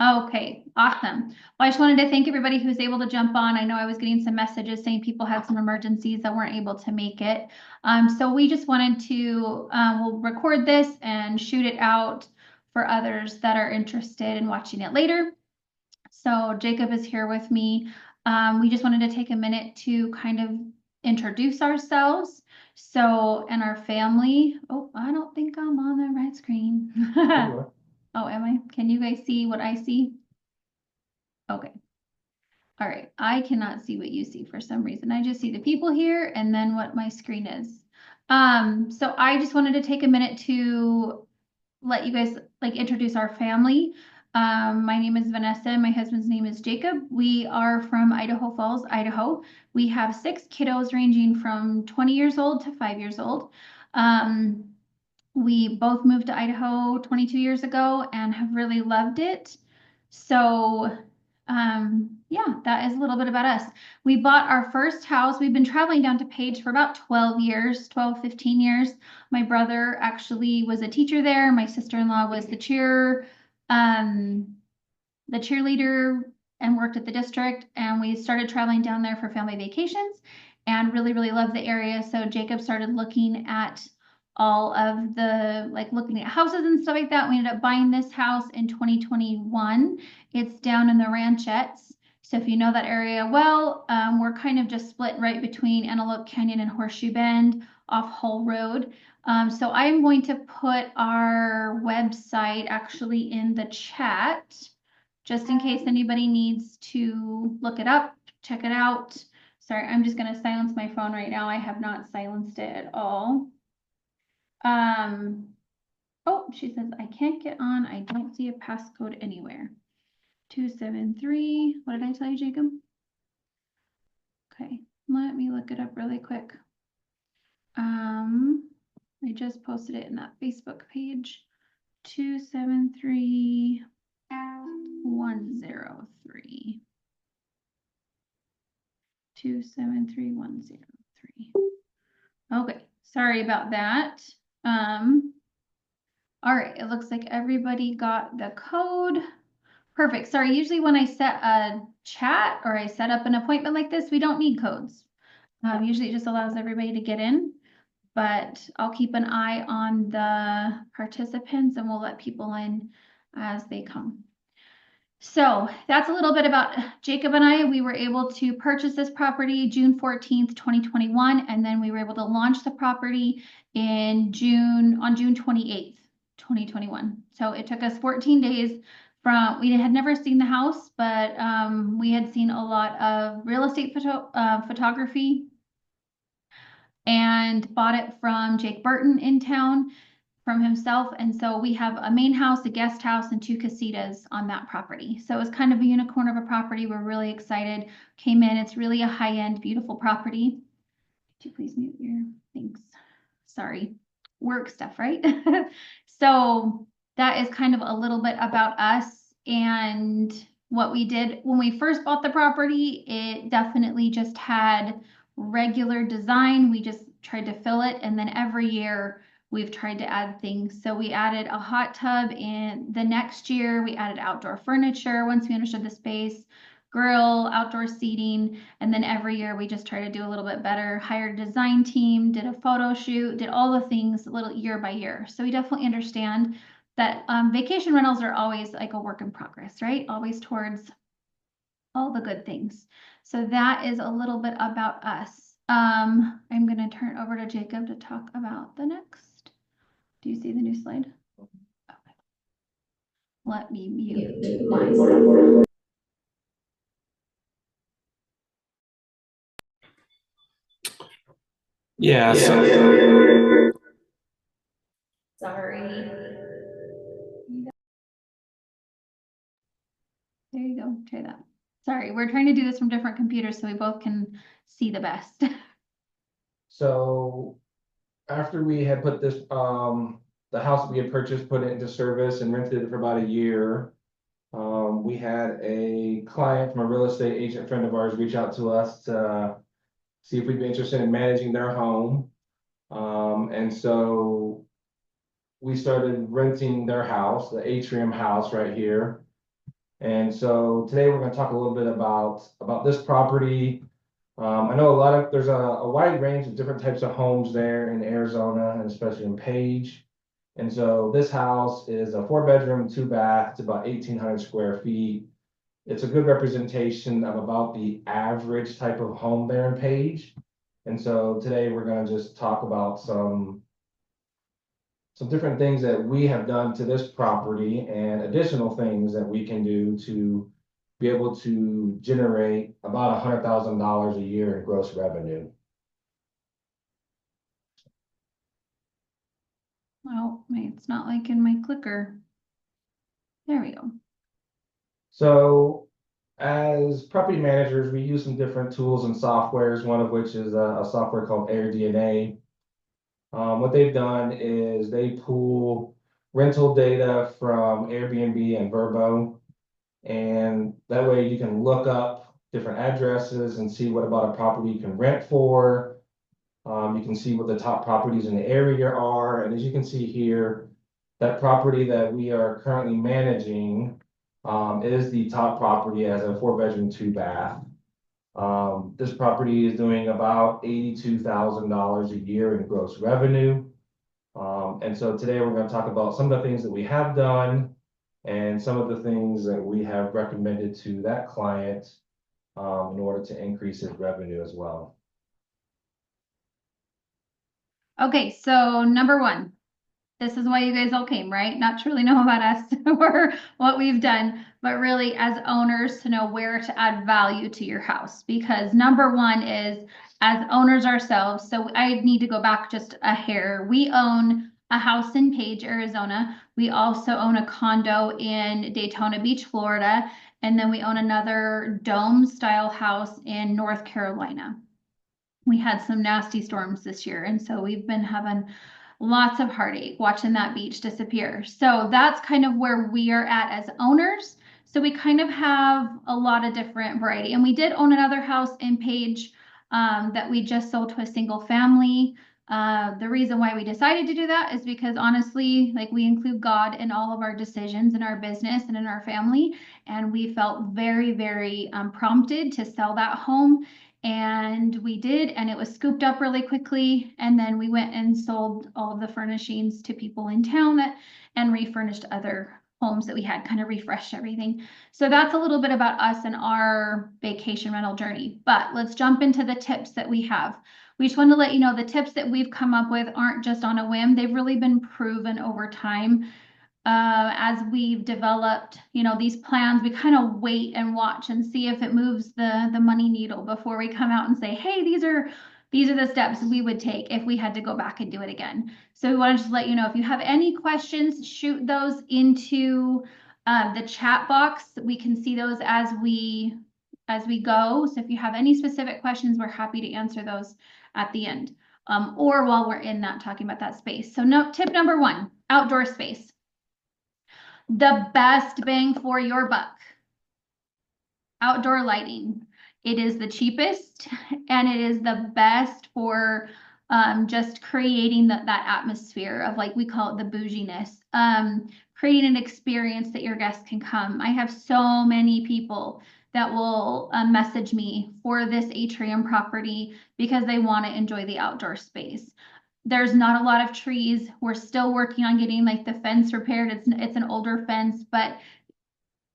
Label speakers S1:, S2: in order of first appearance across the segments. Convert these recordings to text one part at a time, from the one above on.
S1: Okay, awesome. Well, I just wanted to thank everybody who's able to jump on. I know I was getting some messages saying people had some emergencies that weren't able to make it. So we just wanted to, we'll record this and shoot it out for others that are interested in watching it later. So Jacob is here with me. We just wanted to take a minute to kind of introduce ourselves. So, and our family. Oh, I don't think I'm on the right screen. Oh, am I? Can you guys see what I see? Okay. All right. I cannot see what you see for some reason. I just see the people here and then what my screen is. So I just wanted to take a minute to let you guys introduce our family. My name is Vanessa and my husband's name is Jacob. We are from Idaho Falls, Idaho. We have 6 kiddos ranging from 20 years old to 5 years old. We both moved to Idaho 22 years ago and have really loved it. So yeah, that is a little bit about us. We bought our first house. We've been traveling down to Page for about 12 years, 12, 15 years. My brother actually was a teacher there. My sister-in-law was the cheerleader and worked at the district. And we started traveling down there for family vacations and really, really loved the area. So Jacob started looking at all of the, looking at houses and stuff like that. We ended up buying this house in 2021. It's down in the Ranchettes. So if you know that area well, we're kind of just split right between Antelope Canyon and Horseshoe Bend off Hull Road. So I'm going to put our website actually in the chat, just in case anybody needs to look it up, check it out. Sorry, I'm just going to silence my phone right now. I have not silenced it at all. Oh, she says, I can't get on. I don't see a passcode anywhere. 273. What did I tell you, Jacob? Okay, let me look it up really quick. I just posted it in that Facebook page. 273 103. 273103. Okay, sorry about that. All right, it looks like everybody got the code. Perfect. Sorry, usually when I set a chat or I set up an appointment like this, we don't need codes. Usually it just allows everybody to get in, but I'll keep an eye on the participants and we'll let people in as they come. So that's a little bit about Jacob and I. We were able to purchase this property June 14th, 2021, and then we were able to launch the property on June 28th, 2021. So it took us 14 days we had never seen the house, but we had seen a lot of real estate photography and bought it from Jake Burton in town from himself. And so we have a main house, a guest house, and 2 casitas on that property. So it's kind of a unicorn of a property. We're really excited. Came in, it's really a high-end, beautiful property. Could you please mute your, thanks. Sorry, work stuff, right? So that is kind of a little bit about us and what we did when we first bought the property. It definitely just had regular design. We just tried to fill it, and then every year we've tried to add things. So we added a hot tub, and the next year we added outdoor furniture once we understood the space, grill, outdoor seating, and then every year we just try to do a little bit better. Hired a design team, did a photo shoot, did all the things a little year by year. So we definitely understand that vacation rentals are always like a work in progress, right? Always towards all the good things. So that is a little bit about us. I'm going to turn it over to Jacob to talk about the next. Do you see the new slide? Okay. Let me mute myself.
S2: Yeah.
S1: Sorry. There you go. Try that. Sorry, we're trying to do this from different computers so we both can see the best.
S2: So after we had put this, the house that we had purchased, put it into service and rented it for about a year, we had a client from a real estate agent friend of ours reach out to us to see if we'd be interested in managing their home. And so we started renting their house, the atrium house right here. And so today we're going to talk a little bit about this property. I know there's a wide range of different types of homes there in Arizona and especially in Page. And so this house is a 4-bedroom, 2-bath. It's about 1,800 square feet. It's a good representation of about the average type of home there in Page. And so today we're going to just talk about some different things that we have done to this property and additional things that we can do to be able to generate about $100,000 a year in gross revenue.
S1: Oh, it's not like in my clicker. There we go.
S2: So as property managers, we use some different tools and softwares, one of which is a software called AirDNA. What they've done is they pull rental data from Airbnb and Vrbo, and that way you can look up different addresses and see what about a property you can rent for. You can see what the top properties in the area are, and as you can see here, that property that we are currently managing is the top property as a 4-bedroom, 2-bath. This property is doing about $82,000 a year in gross revenue. And so today we're going to talk about some of the things that we have done and some of the things that we have recommended to that client in order to increase his revenue as well.
S1: Okay, so number one, this is why you guys all came, right? Not to really know about us or what we've done, but really as owners to know where to add value to your house. Because number one is as owners ourselves, so I need to go back just a hair. We own a house in Page, Arizona. We also own a condo in Daytona Beach, Florida. And then we own another dome style house in North Carolina. We had some nasty storms this year, and so we've been having lots of heartache watching that beach disappear. So that's kind of where we are at as owners. So we kind of have a lot of different variety. And we did own another house in Page that we just sold to a single family. The reason why we decided to do that is because honestly, like we include God in all of our decisions in our business and in our family. And we felt very, very prompted to sell that home. And we did, and it was scooped up really quickly. And then we went and sold all of the furnishings to people in town and refurnished other homes that we had, kind of refreshed everything. So that's a little bit about us and our vacation rental journey. But let's jump into the tips that we have. We just want to let you know the tips that we've come up with aren't just on a whim. They've really been proven over time. As we've developed, these plans, we kind of wait and watch and see if it moves the money needle before we come out and say, hey, these are the steps we would take if we had to go back and do it again. So we want to just let you know, if you have any questions, shoot those into the chat box. We can see those as we go. So if you have any specific questions, we're happy to answer those at the end, or while we're in that talking about that space. So tip number one, outdoor space. The best bang for your buck. Outdoor lighting. It is the cheapest and it is the best for just creating that atmosphere of, like we call it, the bouginess. Creating an experience that your guests can come. I have so many people that will message me for this atrium property because they want to enjoy the outdoor space. There's not a lot of trees. We're still working on getting like the fence repaired. It's an older fence, but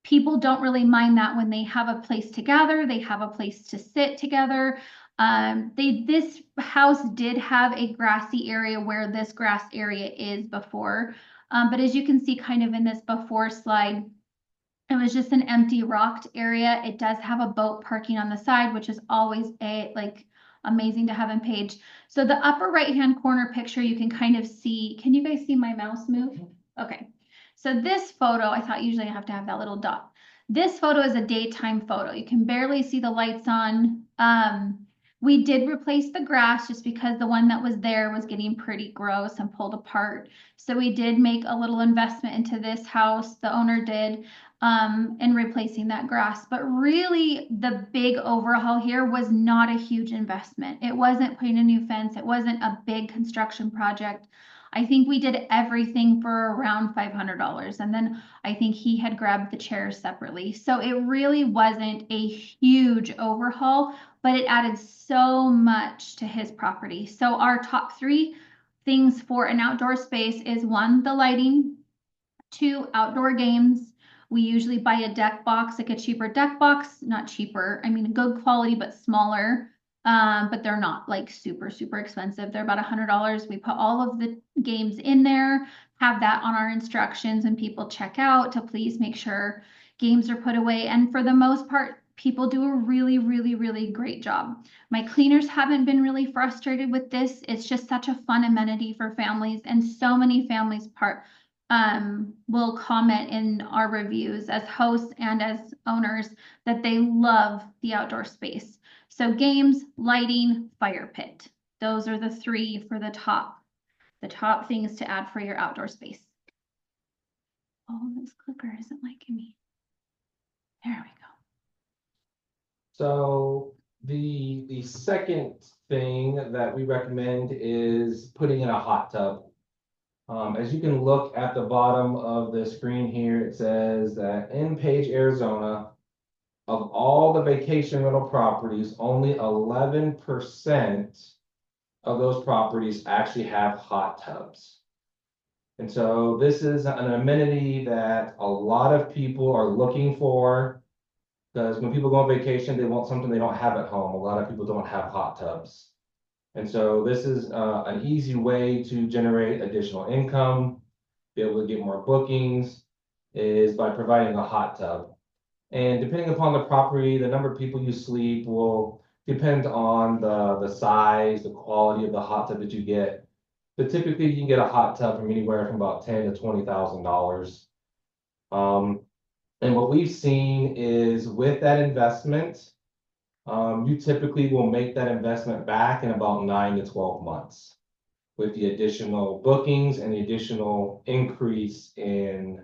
S1: people don't really mind that when they have a place to gather, they have a place to sit together. This house did have a grassy area where this grass area is before. But as you can see kind of in this before slide, it was just an empty rocked area. It does have a boat parking on the side, which is always amazing to have in Page. So the upper right-hand corner picture, you can kind of see, can you guys see my mouse move? Okay. So this photo, I thought usually I have to have that little dot. This photo is a daytime photo. You can barely see the lights on. We did replace the grass just because the one that was there was getting pretty gross and pulled apart. So we did make a little investment into this house, the owner did, in replacing that grass. But really the big overhaul here was not a huge investment. It wasn't putting a new fence. It wasn't a big construction project. I think we did everything for around $500. And then I think he had grabbed the chairs separately. So it really wasn't a huge overhaul, but it added so much to his property. So our top three things for an outdoor space is one, the lighting, two, outdoor games. We usually buy a deck box, like a cheaper deck box, not cheaper, I mean, good quality, but smaller. But they're not like super, super expensive. They're about $100. We put all of the games in there, have that on our instructions when people check out to please make sure games are put away. And for the most part, people do a really, really, really great job. My cleaners haven't been really frustrated with this. It's just such a fun amenity for families, and so many families will comment in our reviews as hosts and as owners that they love the outdoor space. So games, lighting, fire pit. Those are the three for the top things to add for your outdoor space. Oh, this clicker isn't liking me. There we go.
S2: So the second thing that we recommend is putting in a hot tub. As you can look at the bottom of the screen here, it says that in Page, Arizona, of all the vacation rental properties, only 11% of those properties actually have hot tubs. And so this is an amenity that a lot of people are looking for, because when people go on vacation, they want something they don't have at home. A lot of people don't have hot tubs. And so this is an easy way to generate additional income, be able to get more bookings, is by providing a hot tub. And depending upon the property, the number of people you sleep will depend on the size, the quality of the hot tub that you get. But typically you can get a hot tub from anywhere from about $10,000 to $20,000. And what we've seen is with that investment, you typically will make that investment back in about 9 to 12 months with the additional bookings and the additional increase in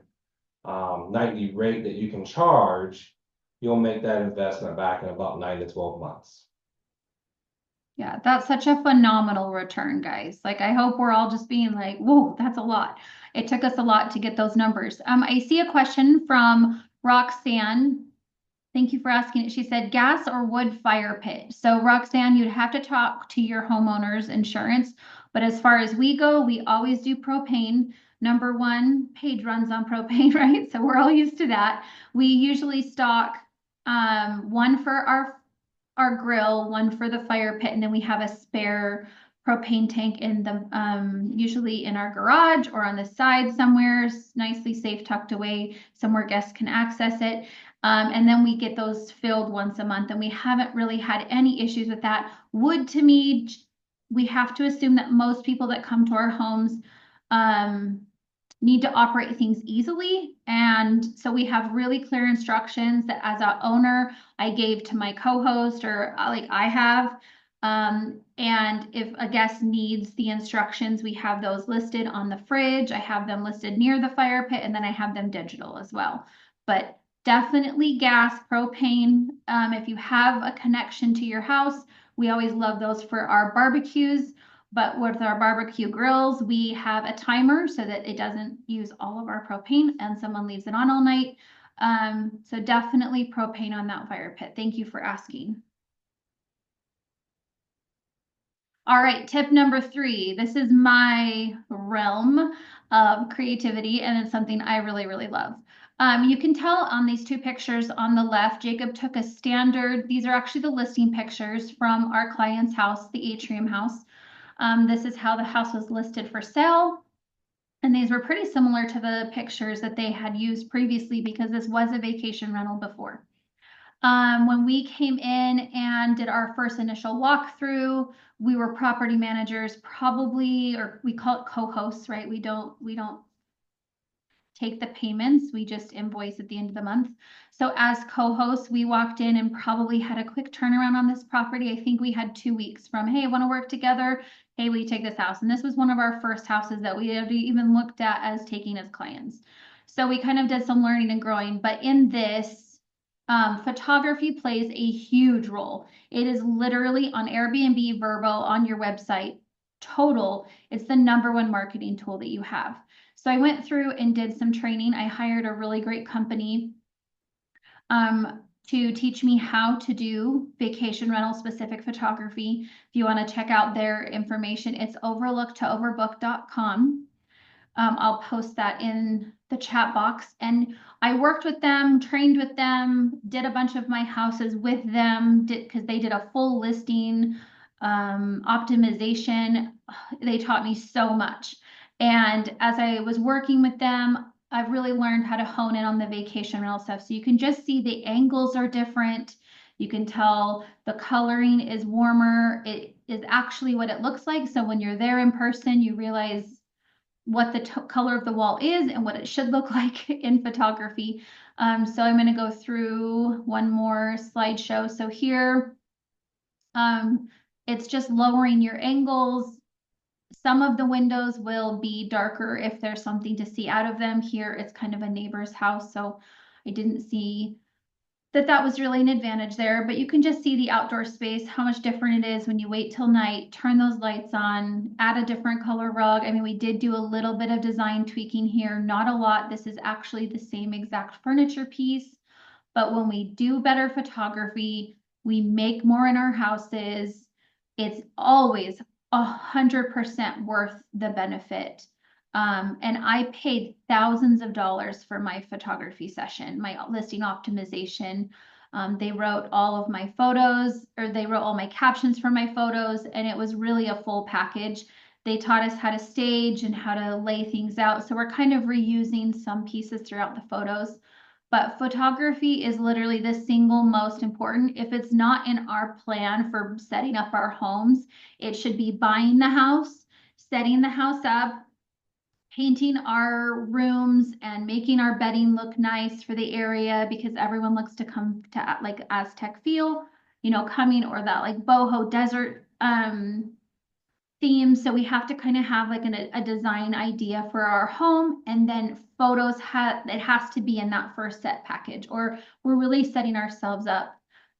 S2: nightly rate that you can charge. You'll make that investment back in about 9 to 12 months.
S1: Yeah, that's such a phenomenal return, guys. Like, I hope we're all just being like, whoa, that's a lot. It took us a lot to get those numbers. I see a question from Roxanne. Thank you for asking it. She said, gas or wood fire pit. So Roxanne, you'd have to talk to your homeowner's insurance. But as far as we go, we always do propane. Number one, Paige runs on propane, right? So we're all used to that. We usually stock one for our grill, one for the fire pit, and then we have a spare propane tank in the usually in our garage or on the side somewhere, nicely safe, tucked away, somewhere guests can access it. And then we get those filled once a month, and we haven't really had any issues with that. Wood, to me, we have to assume that most people that come to our homes need to operate things easily. And so we have really clear instructions that as an owner, I gave to my co-host, or like I have. And if a guest needs the instructions, we have those listed on the fridge. I have them listed near the fire pit, and then I have them digital as well. But definitely gas, propane. If you have a connection to your house, we always love those for our barbecues. But with our barbecue grills, we have a timer so that it doesn't use all of our propane and someone leaves it on all night. So definitely propane on that fire pit. Thank you for asking. All right, tip number 3. This is my realm of creativity, and it's something I really, really love. You can tell on these two pictures on the left, Jacob took a standard, these are actually the listing pictures from our client's house, the Atrium house. This is how the house was listed for sale. And these were pretty similar to the pictures that they had used previously, because this was a vacation rental before. When we came in and did our first initial walkthrough, we were property managers probably, or we call it co-hosts, right? We don't take the payments, we just invoice at the end of the month. So as co-hosts, we walked in and probably had a quick turnaround on this property. I think we had 2 weeks from, hey, I want to work together. Hey, will you take this house? And this was one of our first houses that we had even looked at as taking as clients. So we kind of did some learning and growing, but in this, photography plays a huge role. It is literally on Airbnb, Vrbo, on your website. total, it's the #1 marketing tool that you have. So I went through and did some training. I hired a really great company to teach me how to do vacation rental specific photography. If you want to check out their information, it's overlook2overbook.com. I'll post that in the chat box. And I worked with them, trained with them, did a bunch of my houses with them, because they did a full listing optimization. They taught me so much. And as I was working with them, I've really learned how to hone in on the vacation rental stuff. So you can just see the angles are different. You can tell the coloring is warmer. It is actually what it looks like. So when you're there in person, you realize what the color of the wall is and what it should look like in photography. So I'm going to go through one more slideshow. So here, it's just lowering your angles. Some of the windows will be darker if there's something to see out of them. Here, it's kind of a neighbor's house, so I didn't see that was really an advantage there, but you can just see the outdoor space, how much different it is when you wait till night, turn those lights on, add a different color rug. I mean, we did do a little bit of design tweaking here, not a lot. This is actually the same exact furniture piece, but when we do better photography, we make more in our houses. It's always 100% worth the benefit. And I paid thousands of dollars for my photography session, my listing optimization. They wrote all of my photos, or they wrote all my captions for my photos, and it was really a full package. They taught us how to stage and how to lay things out. So we're kind of reusing some pieces throughout the photos. But photography is literally the single most important. If it's not in our plan for setting up our homes, it should be buying the house, setting the house up, painting our rooms and making our bedding look nice for the area, because everyone looks to come to like Aztec feel, coming, or that like boho desert theme. So we have to kind of have like a design idea for our home, and then photos it has to be in that first set package, or we're really setting ourselves up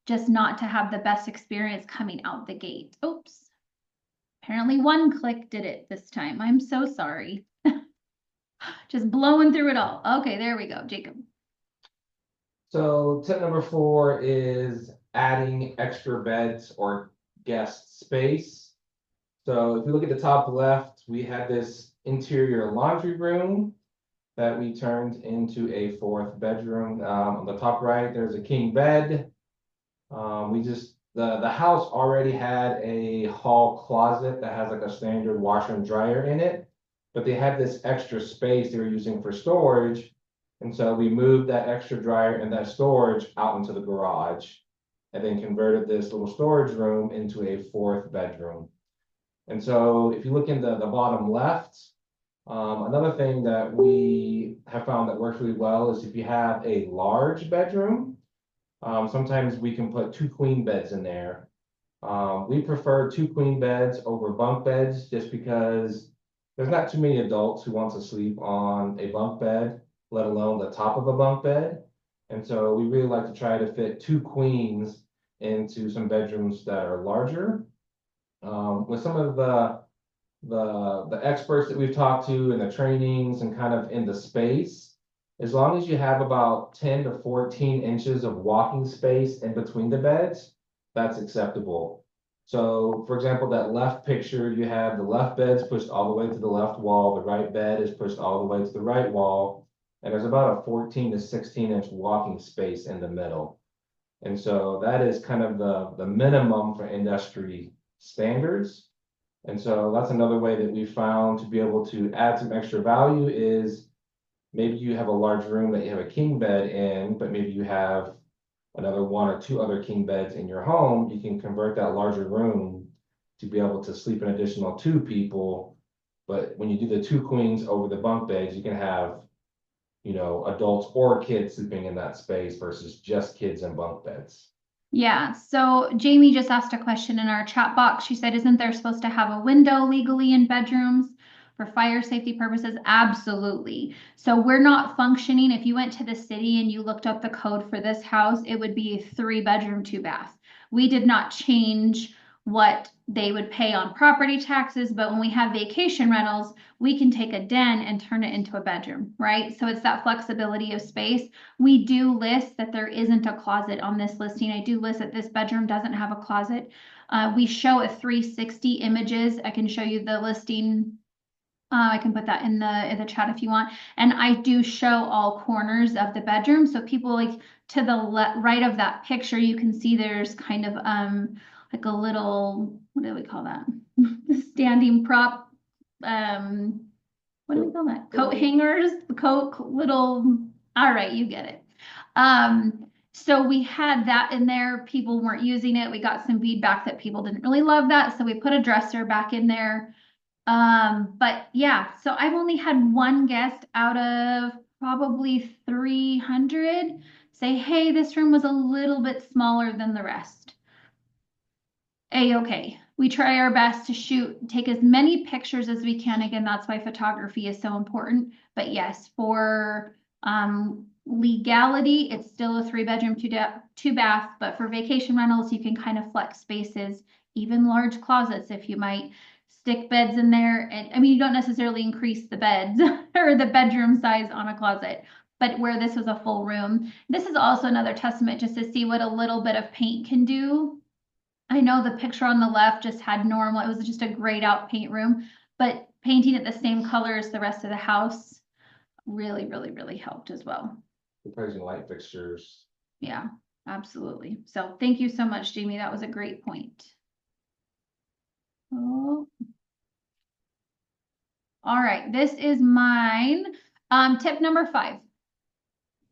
S1: just not to have the best experience coming out the gate. Oops. Apparently one click did it this time. I'm so sorry. Just blowing through it all. Okay, there we go, Jacob.
S2: So tip number 4 is adding extra beds or guest space. So if you look at the top left, we had this interior laundry room that we turned into a 4th bedroom. On the top right, there's a king bed. The house already had a hall closet that has like a standard washer and dryer in it, but they had this extra space they were using for storage. And so we moved that extra dryer and that storage out into the garage, and then converted this little storage room into a 4th bedroom. And so if you look in the bottom left, another thing that we have found that works really well is if you have a large bedroom, sometimes we can put 2 queen beds in there. We prefer 2 queen beds over bunk beds, just because there's not too many adults who want to sleep on a bunk bed, let alone the top of a bunk bed. And so we really like to try to fit 2 queens into some bedrooms that are larger. With some of the experts that we've talked to and the trainings and kind of in the space, as long as you have about 10 to 14 inches of walking space in between the beds, that's acceptable. So for example, that left picture, you have the left bed's pushed all the way to the left wall, the right bed is pushed all the way to the right wall, and there's about a 14 to 16 inch walking space in the middle. And so that is kind of the minimum for industry standards. And so that's another way that we found to be able to add some extra value is maybe you have a large room that you have a king bed in, but maybe you have another 1 or 2 other king beds in your home. You can convert that larger room to be able to sleep an additional 2 people. But when you do the 2 queens over the bunk beds, you can have, adults or kids sleeping in that space versus just kids in bunk beds.
S1: Yeah, so Jamie just asked a question in our chat box. She said, isn't there supposed to have a window legally in bedrooms for fire safety purposes? Absolutely. So we're not functioning. If you went to the city and you looked up the code for this house, it would be a 3 bedroom, 2 bath. We did not change what they would pay on property taxes. But when we have vacation rentals, we can take a den and turn it into a bedroom, right? So it's that flexibility of space. We do list that there isn't a closet on this listing. I do list that this bedroom doesn't have a closet. We show a 360 images. I can show you the listing. I can put that in the chat if you want. And I do show all corners of the bedroom. So people like to the right of that picture, you can see there's kind of like a little, what do we call that? Standing prop. What do we call that? Coat hangers, coat little, all right, you get it. So we had that in there. People weren't using it. We got some feedback that people didn't really love that. So we put a dresser back in there. But yeah, so I've only had one guest out of probably 300 say, hey, this room was a little bit smaller than the rest. A-okay. We try our best to take as many pictures as we can. Again, that's why photography is so important. But yes, for legality, it's still a 3-bedroom, 2-bath. But for vacation rentals, you can kind of flex spaces, even large closets if you might stick beds in there. And I mean, you don't necessarily increase the beds or the bedroom size on a closet, but where this was a full room. This is also another testament just to see what a little bit of paint can do. I know the picture on the left just had normal, it was just a grayed out paint room, but painting it the same color as the rest of the house really, really, really helped as well.
S2: Replacing light fixtures.
S1: Yeah, absolutely. So thank you so much, Jamie. That was a great point. Oh. All right, this is mine. Tip number 5.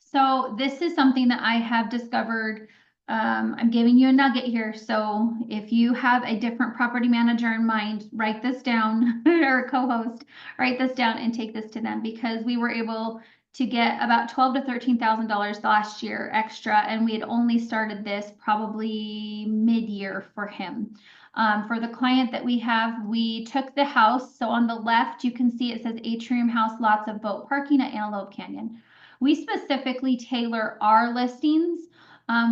S1: So this is something that I have discovered. I'm giving you a nugget here. So if you have a different property manager in mind, write this down, or a co-host, write this down and take this to them, because we were able to get about $12,000 to $13,000 last year extra, and we had only started this probably mid-year for him. For the client that we have, we took the house. So on the left, you can see it says Atrium House, lots of boat parking at Antelope Canyon. We specifically tailor our listings.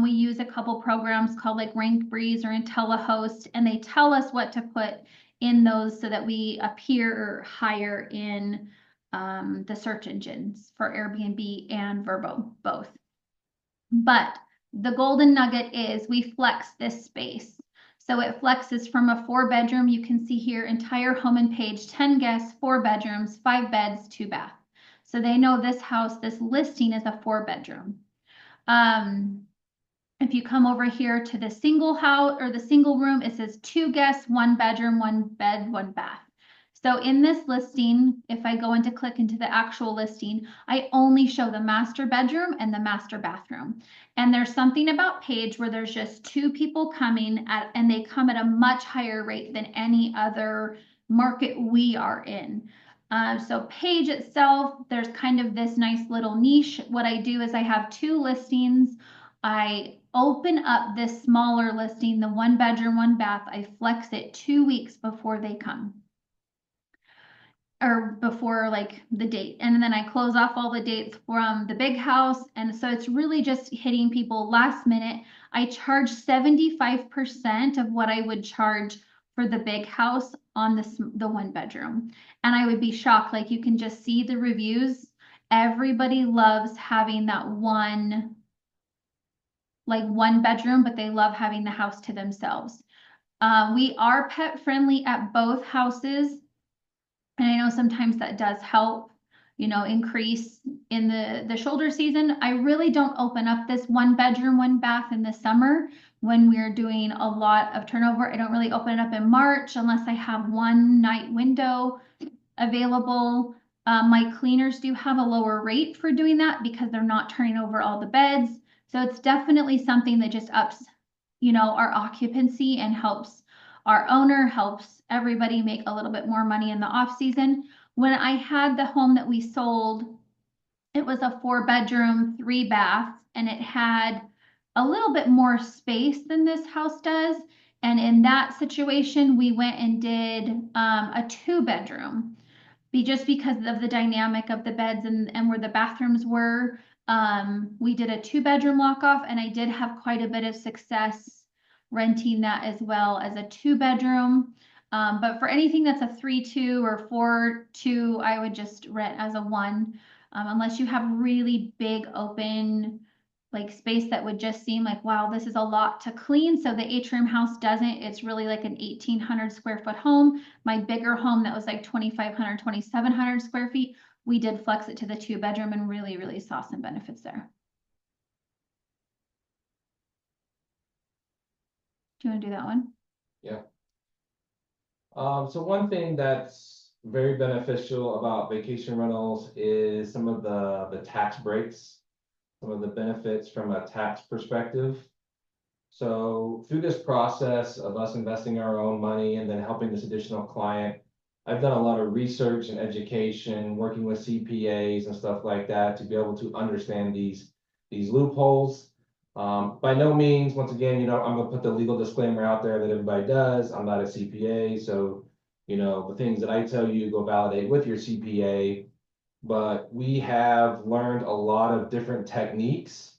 S1: We use a couple programs called like RankBreeze or IntelliHost, and they tell us what to put in those so that we appear higher in the search engines for Airbnb and Vrbo, both. But the golden nugget is we flex this space. So it flexes from a 4-bedroom, you can see here, entire home and page, 10 guests, 4 bedrooms, 5 beds, 2 bath. So they know this house, this listing is a 4-bedroom. If you come over here to the single house or the single room, it says 2 guests, 1 bedroom, 1 bed, 1 bath. So in this listing, if I go into click into the actual listing, I only show the master bedroom and the master bathroom. And there's something about Page where there's just 2 people coming at, and they come at a much higher rate than any other market we are in. So Page itself, there's kind of this nice little niche. What I do is I have 2 listings. I open up this smaller listing, the 1 bedroom, 1 bath. I flex it 2 weeks before they come, or before like the date. And then I close off all the dates from the big house. And so it's really just hitting people last minute. I charge 75% of what I would charge for the big house on the 1 bedroom. And I would be shocked. Like, you can just see the reviews. Everybody loves having that one bedroom, but they love having the house to themselves. We are pet friendly at both houses. And I know sometimes that does help, increase in the shoulder season. I really don't open up this 1 bedroom, 1 bath in the summer when we're doing a lot of turnover. I don't really open it up in March unless I have 1 night window available. My cleaners do have a lower rate for doing that because they're not turning over all the beds. So it's definitely something that just ups, our occupancy and helps our owner, helps everybody make a little bit more money in the off season. When I had the home that we sold, it was a 4-bedroom, 3 baths, and it had a little bit more space than this house does. And in that situation, we went and did a 2-bedroom. Just because of the dynamic of the beds and where the bathrooms were. We did a 2-bedroom lock off, and I did have quite a bit of success renting that as well as a 2-bedroom. But for anything that's a 3-2 or 4-2, I would just rent as a 1, unless you have really big open like space that would just seem like, wow, this is a lot to clean. So the atrium house doesn't. It's really like an 1,800 square foot home. My bigger home that was like 2,500, 2,700 square feet, we did flex it to the 2-bedroom and really, really saw some benefits there. Do you want to do that one?
S2: Yeah. So one thing that's very beneficial about vacation rentals is some of the tax breaks, some of the benefits from a tax perspective. So through this process of us investing our own money and then helping this additional client, I've done a lot of research and education, working with CPAs and stuff like that to be able to understand these loopholes. By no means, once again, I'm gonna put the legal disclaimer out there that everybody does. I'm not a CPA, so the things that I tell you go validate with your CPA. But we have learned a lot of different techniques,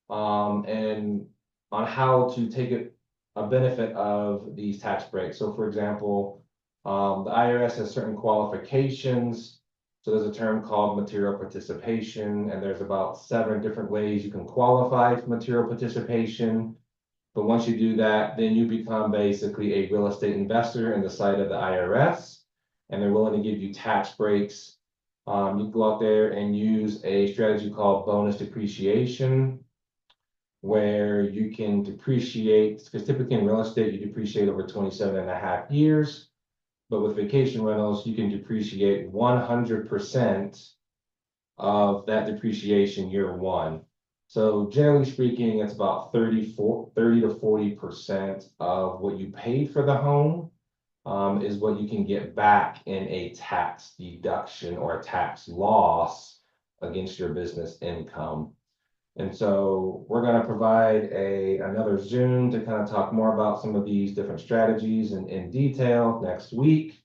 S2: and on how to take a benefit of these tax breaks. So for example, the IRS has certain qualifications. So there's a term called material participation, and there's about 7 different ways you can qualify for material participation. But once you do that, then you become basically a real estate investor in the sight of the IRS, and they're willing to give you tax breaks. You can go out there and use a strategy called bonus depreciation, where you can depreciate, because typically in real estate, you depreciate over 27.5 years. But with vacation rentals, you can depreciate 100% of that depreciation year 1. So generally speaking, it's about 30 to 40% of what you paid for the home, is what you can get back in a tax deduction or a tax loss against your business income. And so we're going to provide another Zoom to kind of talk more about some of these different strategies in detail next week.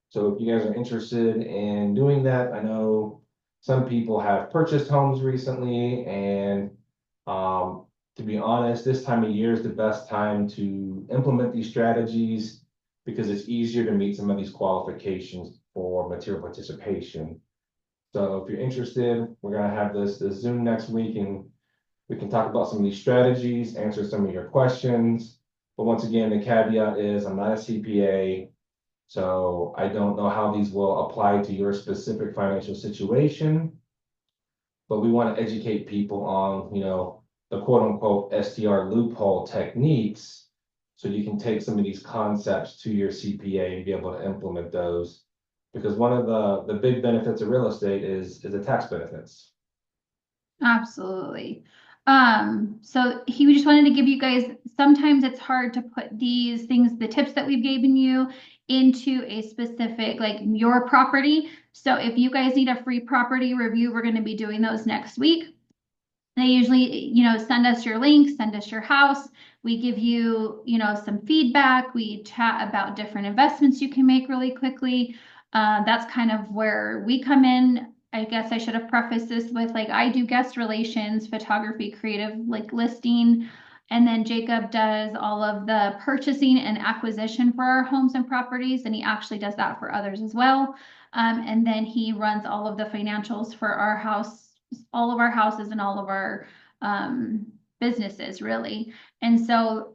S2: So if you guys are interested in doing that, I know some people have purchased homes recently, and to be honest, this time of year is the best time to implement these strategies because it's easier to meet some of these qualifications for material participation. So if you're interested, we're gonna have this Zoom next week, and we can talk about some of these strategies, answer some of your questions. But once again, the caveat is I'm not a CPA, so I don't know how these will apply to your specific financial situation. But we want to educate people on, the quote unquote STR loophole techniques, so you can take some of these concepts to your CPA and be able to implement those. Because one of the big benefits of real estate is the tax benefits.
S1: Absolutely. So he just wanted to give you guys, sometimes it's hard to put these things, the tips that we've given you into a specific, like your property. So if you guys need a free property review, we're going to be doing those next week. They usually, send us your link, send us your house. We give you, some feedback. We chat about different investments you can make really quickly. That's kind of where we come in. I guess I should have prefaced this with like, I do guest relations, photography, creative, like listing. And then Jacob does all of the purchasing and acquisition for our homes and properties. And he actually does that for others as well. And then he runs all of the financials for our house, all of our houses and all of our businesses really. And so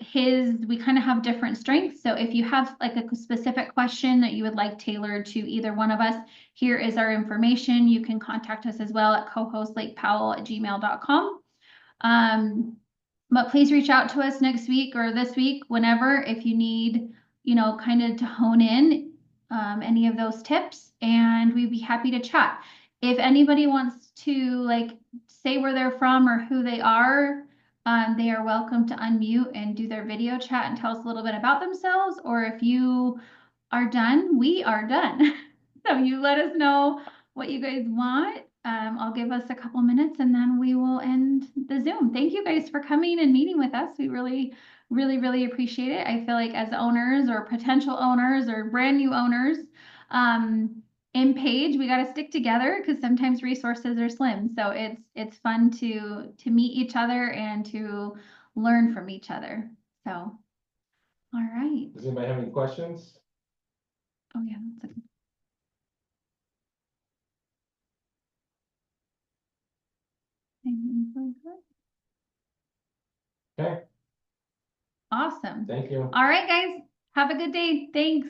S1: we kind of have different strengths. So if you have like a specific question that you would like tailored to either one of us, here is our information. You can contact us as well at cohostlakepowell@gmail.com. But please reach out to us next week or this week, whenever, if you need, kind of to hone in any of those tips, and we'd be happy to chat. If anybody wants to like say where they're from or who they are welcome to unmute and do their video chat and tell us a little bit about themselves. Or if you are done, we are done. So you let us know what you guys want. I'll give us a couple minutes and then we will end the Zoom. Thank you guys for coming and meeting with us. We really, really, really appreciate it. I feel like as owners or potential owners or brand new owners, in Page, we got to stick together because sometimes resources are slim. So it's fun to meet each other and to learn from each other. So, all right.
S2: Does anybody have any questions?
S1: Oh, yeah, that's
S2: Okay,
S1: awesome.
S2: thank you.
S1: All right, guys. Have a good day. Thanks.